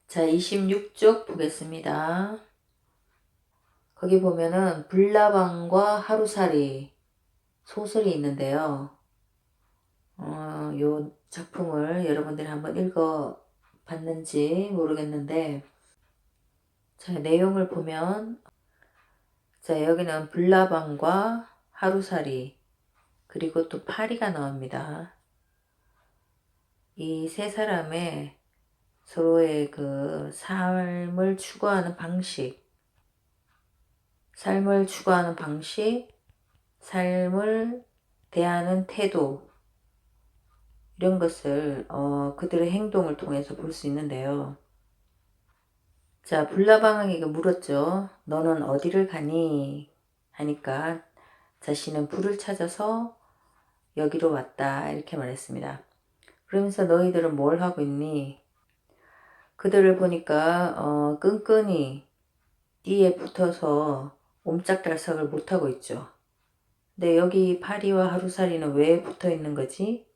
자, 26쪽 보겠습니다. 거기 보면은 불나방과 하루살이 소설이 있는데요. 요 작품을 여러분들이 한번 읽어 봤는지 모르겠는데, 자, 내용을 보면, 자, 여기는 불나방과 하루살이, 그리고 또 파리가 나옵니다. 이 세 사람의 서로의 그 삶을 추구하는 방식, 삶을 대하는 태도, 이런 것을 그들의 행동을 통해서 볼 수 있는데요. 자, 불나방에게 물었죠. 너는 어디를 가니? 하니까 자신은 불을 찾아서 여기로 왔다, 이렇게 말했습니다. 그러면서 너희들은 뭘 하고 있니? 그들을 보니까 끈끈이 띠에 붙어서 옴짝달싹을 못하고 있죠. 근데 여기 파리와 하루살이는 왜 붙어 있는 거지?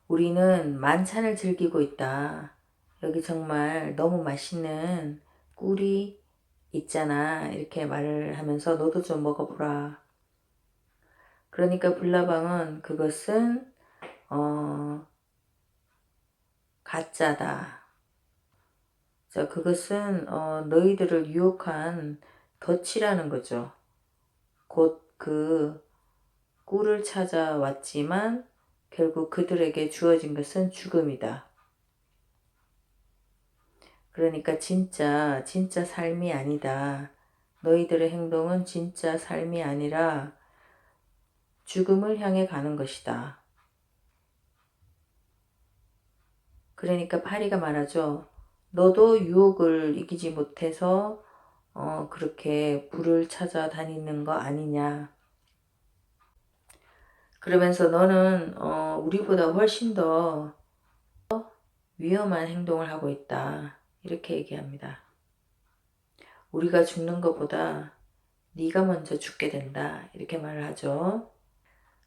우리는 만찬을 즐기고 있다. 여기 정말 너무 맛있는 꿀이 있잖아. 이렇게 말을 하면서 너도 좀 먹어보라. 그러니까 불나방은 그것은 가짜다. 자, 그것은 너희들을 유혹한 덫이라는 거죠. 곧 그 꿀을 찾아왔지만 결국 그들에게 주어진 것은 죽음이다. 그러니까 진짜 삶이 아니다. 너희들의 행동은 진짜 삶이 아니라 죽음을 향해 가는 것이다. 그러니까 파리가 말하죠. 너도 유혹을 이기지 못해서 그렇게 불을 찾아다니는 거 아니냐. 그러면서 너는 우리보다 훨씬 더 위험한 행동을 하고 있다. 이렇게 얘기합니다. 우리가 죽는 것보다 네가 먼저 죽게 된다. 이렇게 말을 하죠.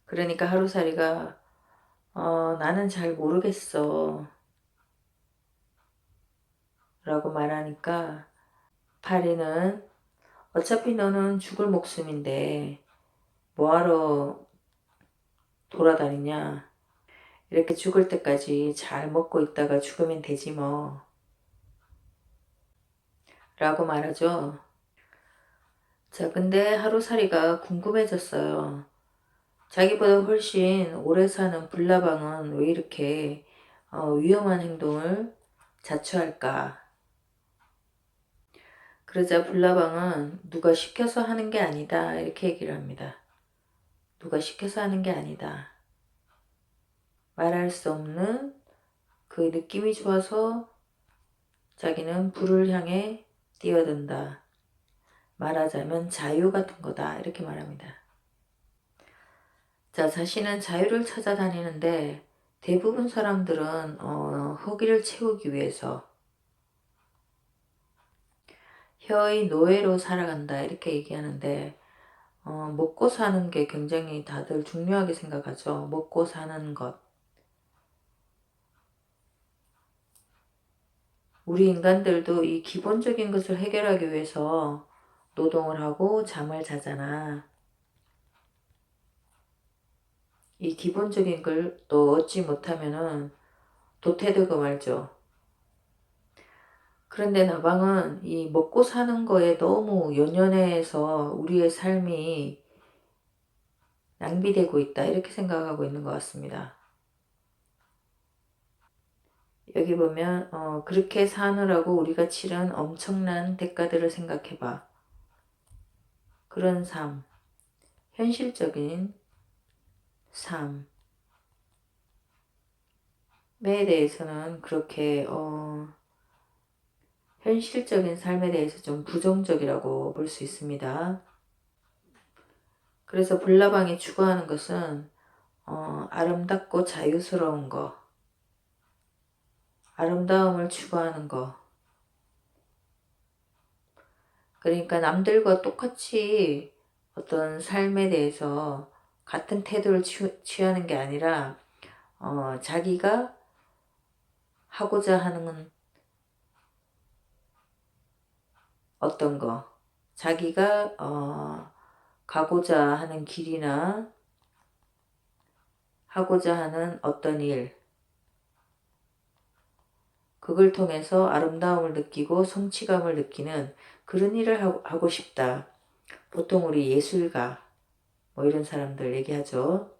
그러니까 하루살이가 나는 잘 모르겠어 라고 말하니까 파리는 어차피 너는 죽을 목숨인데 뭐하러 돌아다니냐. 이렇게 죽을 때까지 잘 먹고 있다가 죽으면 되지 뭐 라고 말하죠. 자, 근데 하루살이가 궁금해졌어요. 자기보다 훨씬 오래 사는 불나방은 왜 이렇게 위험한 행동을 자초할까? 그러자 불나방은 누가 시켜서 하는 게 아니다, 이렇게 얘기를 합니다. 누가 시켜서 하는 게 아니다. 말할 수 없는 그 느낌이 좋아서 자기는 불을 향해 뛰어든다. 말하자면 자유 같은 거다, 이렇게 말합니다. 자, 자신은 자유를 찾아다니는데 대부분 사람들은 허기를 채우기 위해서 혀의 노예로 살아간다, 이렇게 얘기하는데 먹고 사는 게 굉장히 다들 중요하게 생각하죠. 먹고 사는 것. 우리 인간들도 이 기본적인 것을 해결하기 위해서 노동을 하고 잠을 자잖아. 이 기본적인 걸 또 얻지 못하면은 도태되고 말죠. 그런데 나방은 이 먹고 사는 거에 너무 연연해서 우리의 삶이 낭비되고 있다, 이렇게 생각하고 있는 것 같습니다. 여기 보면 그렇게 사느라고 우리가 치른 엄청난 대가들을 생각해봐. 그런 삶, 현실적인 삶에 대해서는 그렇게 현실적인 삶에 대해서 좀 부정적이라고 볼 수 있습니다. 그래서 불나방이 추구하는 것은 아름답고 자유스러운 거, 아름다움을 추구하는 거. 그러니까 남들과 똑같이 어떤 삶에 대해서 같은 태도를 취하는 게 아니라 자기가 하고자 하는 어떤 거, 자기가 가고자 하는 길이나 하고자 하는 어떤 일, 그걸 통해서 아름다움을 느끼고 성취감을 느끼는 그런 일을 하고 싶다. 보통 우리 예술가 뭐 이런 사람들 얘기하죠.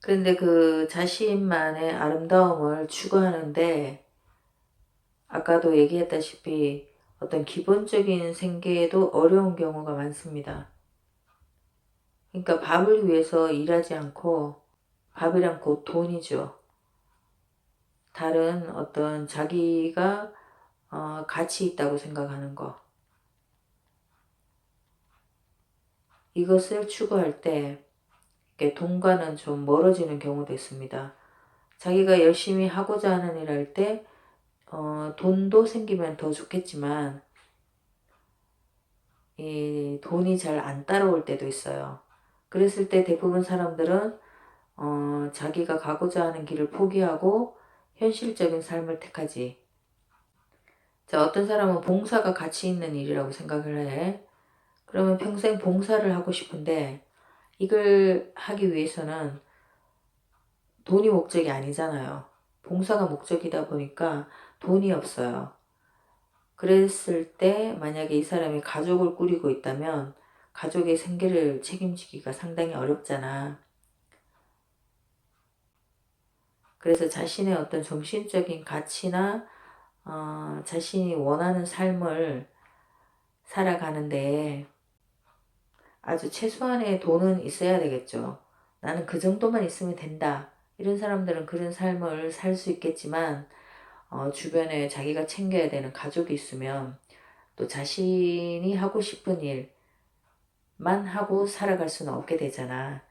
그런데 그 자신만의 아름다움을 추구하는데 아까도 얘기했다시피 어떤 기본적인 생계에도 어려운 경우가 많습니다. 그러니까 밥을 위해서 일하지 않고, 밥이란 곧 돈이죠. 다른 어떤 자기가 가치 있다고 생각하는 거, 이것을 추구할 때 돈과는 좀 멀어지는 경우도 있습니다. 자기가 열심히 하고자 하는 일 할 때 돈도 생기면 더 좋겠지만 이 돈이 잘 안 따라올 때도 있어요. 그랬을 때 대부분 사람들은 자기가 가고자 하는 길을 포기하고 현실적인 삶을 택하지. 자, 어떤 사람은 봉사가 가치 있는 일이라고 생각을 해. 그러면 평생 봉사를 하고 싶은데 이걸 하기 위해서는 돈이 목적이 아니잖아요. 봉사가 목적이다 보니까 돈이 없어요. 그랬을 때 만약에 이 사람이 가족을 꾸리고 있다면 가족의 생계를 책임지기가 상당히 어렵잖아. 그래서 자신의 어떤 정신적인 가치나 자신이 원하는 삶을 살아가는데 아주 최소한의 돈은 있어야 되겠죠. 나는 그 정도만 있으면 된다. 이런 사람들은 그런 삶을 살 수 있겠지만 주변에 자기가 챙겨야 되는 가족이 있으면 또 자신이 하고 싶은 일만 하고 살아갈 수는 없게 되잖아.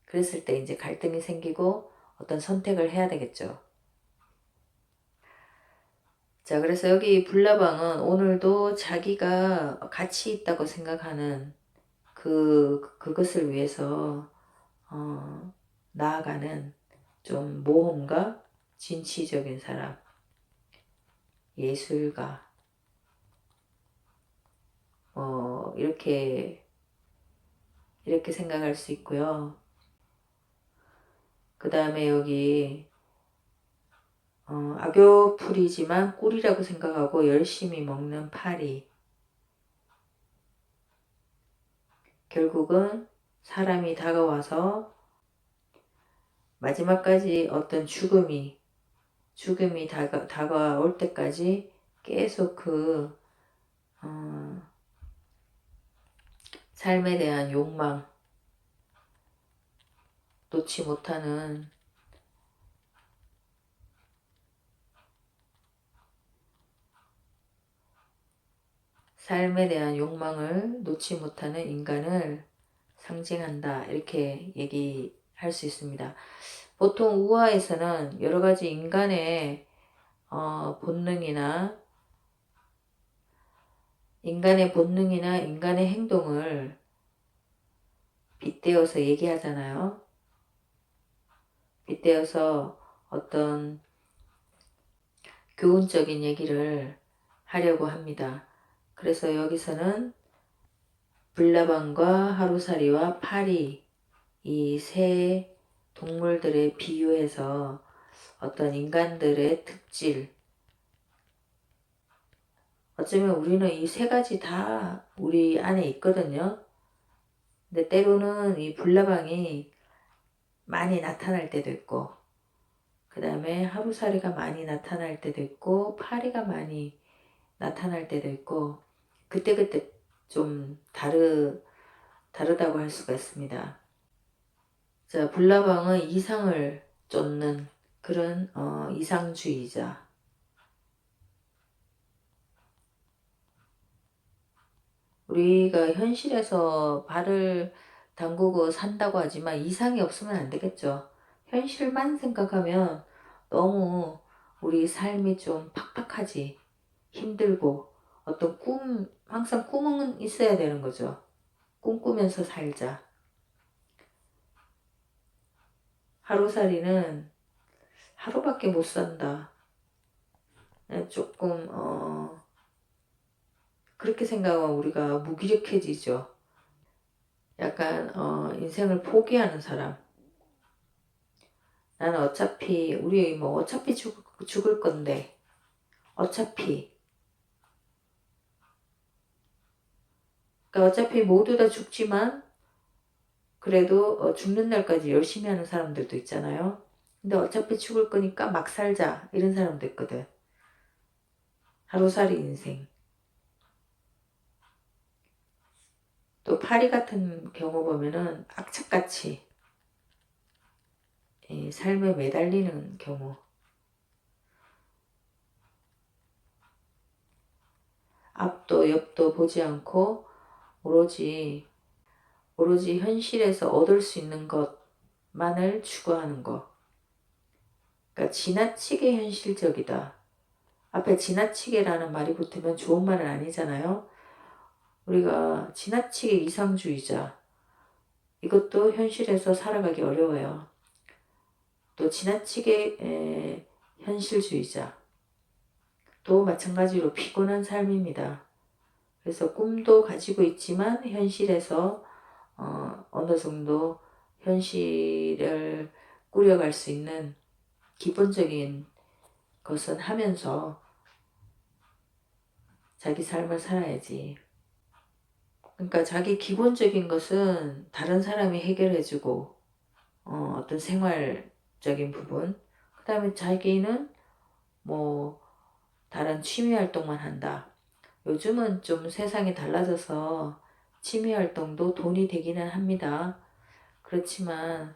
그랬을 때 이제 갈등이 생기고 어떤 선택을 해야 되겠죠. 자, 그래서 여기 불나방은 오늘도 자기가 가치 있다고 생각하는 그것을 위해서 나아가는 좀 모험가, 진취적인 사람, 예술가, 이렇게 생각할 수 있고요. 그 다음에 여기 악교풀이지만 꿀이라고 생각하고 열심히 먹는 파리. 결국은 사람이 다가와서 마지막까지 어떤 죽음이 다가올 때까지 계속 삶에 대한 욕망, 놓지 못하는 삶에 대한 욕망을 놓지 못하는 인간을 상징한다. 이렇게 얘기할 수 있습니다. 보통 우화에서는 여러 가지 인간의 본능이나 인간의 행동을 빗대어서 얘기하잖아요. 빗대어서 어떤 교훈적인 얘기를 하려고 합니다. 그래서 여기서는 불나방과 하루살이와 파리, 이 세 동물들의 비유해서 어떤 인간들의 특질, 어쩌면 우리는 이 세 가지 다 우리 안에 있거든요. 근데 때로는 이 불나방이 많이 나타날 때도 있고, 그 다음에 하루살이가 많이 나타날 때도 있고, 파리가 많이 나타날 때도 있고, 그때그때 좀 다르다고 할 수가 있습니다. 자, 불나방은 이상을 쫓는 그런 이상주의자. 우리가 현실에서 발을 담그고 산다고 하지만 이상이 없으면 안 되겠죠. 현실만 생각하면 너무 우리 삶이 좀 팍팍하지, 힘들고, 어떤 항상 꿈은 있어야 되는 거죠. 꿈꾸면서 살자. 하루살이는 하루밖에 못 산다. 조금 그렇게 생각하면 우리가 무기력해지죠. 약간 인생을 포기하는 사람. 나는 어차피 우리 뭐 어차피 죽을 건데 어차피 그러니까 어차피 모두 다 죽지만 그래도 죽는 날까지 열심히 하는 사람들도 있잖아요. 근데 어차피 죽을 거니까 막 살자 이런 사람도 있거든. 하루살이 인생. 또 파리 같은 경우 보면은 악착같이 삶에 매달리는 경우. 앞도 옆도 보지 않고 오로지 현실에서 얻을 수 있는 것만을 추구하는 것. 그러니까 지나치게 현실적이다. 앞에 지나치게라는 말이 붙으면 좋은 말은 아니잖아요. 우리가 지나치게 이상주의자. 이것도 현실에서 살아가기 어려워요. 또 지나치게 현실주의자. 또 마찬가지로 피곤한 삶입니다. 그래서 꿈도 가지고 있지만 현실에서 어느 정도 현실을 꾸려갈 수 있는 기본적인 것은 하면서 자기 삶을 살아야지. 그러니까 자기 기본적인 것은 다른 사람이 해결해주고 어떤 생활적인 부분 그 다음에 자기는 뭐 다른 취미 활동만 한다. 요즘은 좀 세상이 달라져서 취미 활동도 돈이 되기는 합니다. 그렇지만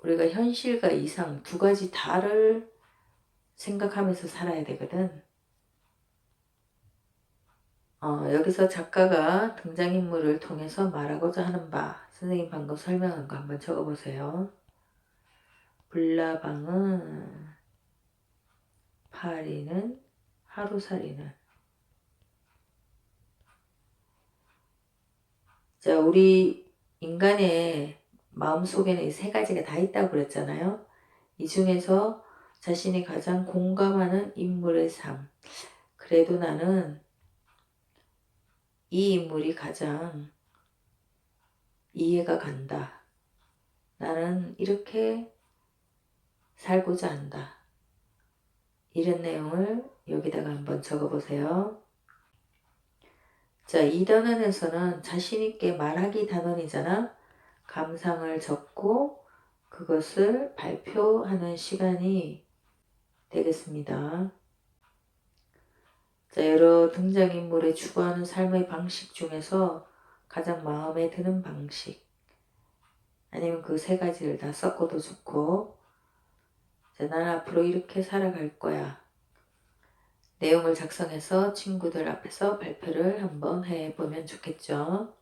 우리가 현실과 이상 두 가지 다를 생각하면서 살아야 되거든. 여기서 작가가 등장인물을 통해서 말하고자 하는 바 선생님 방금 설명한 거 한번 적어보세요. 불나방은 파리는 하루살이는. 자, 우리 인간의 마음속에는 이 세 가지가 다 있다고 그랬잖아요. 이 중에서 자신이 가장 공감하는 인물의 삶. 그래도 나는 이 인물이 가장 이해가 간다. 나는 이렇게 살고자 한다. 이런 내용을 여기다가 한번 적어보세요. 자, 이 단원에서는 자신있게 말하기 단원이잖아. 감상을 적고 그것을 발표하는 시간이 되겠습니다. 자, 여러 등장인물의 추구하는 삶의 방식 중에서 가장 마음에 드는 방식 아니면 그 세 가지를 다 섞어도 좋고 자, 나는 앞으로 이렇게 살아갈 거야. 내용을 작성해서 친구들 앞에서 발표를 한번 해보면 좋겠죠.